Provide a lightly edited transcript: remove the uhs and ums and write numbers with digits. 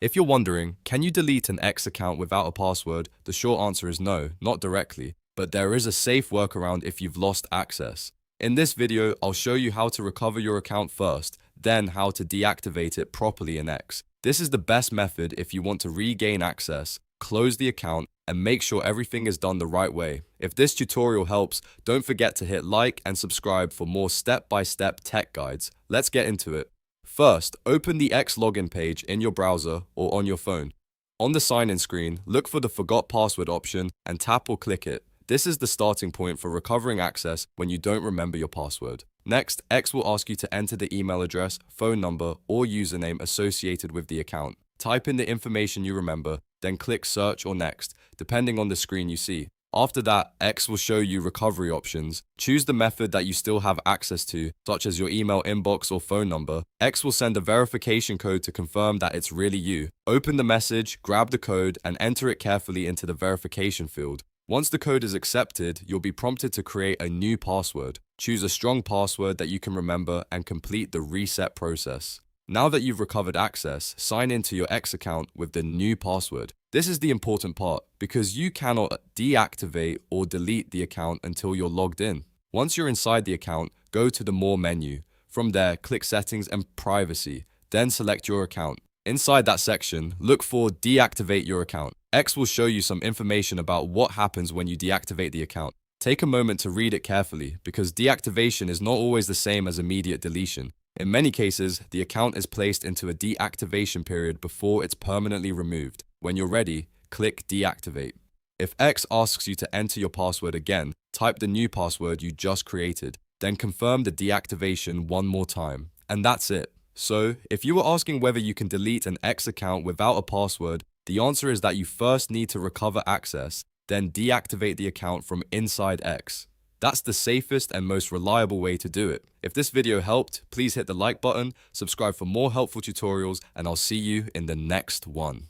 If you're wondering, can you delete an X account without a password? The short answer is no, not directly, but there is a safe workaround if you've lost access. In this video, I'll show you how to recover your account first, then how to deactivate it properly in X. This is the best method if you want to regain access, close the account, and make sure everything is done the right way. If this tutorial helps, don't forget to hit like and subscribe for more step-by-step tech guides. Let's get into it. First, open the X login page in your browser or on your phone. On the sign-in screen, look for the Forgot Password option and tap or click it. This is the starting point for recovering access when you don't remember your password. Next, X will ask you to enter the email address, phone number, or username associated with the account. Type in the information you remember, then click Search or Next, depending on the screen you see. After that, X will show you recovery options. Choose the method that you still have access to, such as your email inbox or phone number. X will send a verification code to confirm that it's really you. Open the message, grab the code, and enter it carefully into the verification field. Once the code is accepted, you'll be prompted to create a new password. Choose a strong password that you can remember and complete the reset process. Now that you've recovered access, sign into your X account with the new password. This is the important part because you cannot deactivate or delete the account until you're logged in. Once you're inside the account, go to the More menu. From there, click Settings and Privacy, then select your account. Inside that section, look for Deactivate your account. X will show you some information about what happens when you deactivate the account. Take a moment to read it carefully because deactivation is not always the same as immediate deletion. In many cases, the account is placed into a deactivation period before it's permanently removed. When you're ready, click Deactivate. If X asks you to enter your password again, type the new password you just created, then confirm the deactivation one more time. And that's it. So, if you were asking whether you can delete an X account without a password, the answer is that you first need to recover access, then deactivate the account from inside X. That's the safest and most reliable way to do it. If this video helped, please hit the like button, subscribe for more helpful tutorials, and I'll see you in the next one.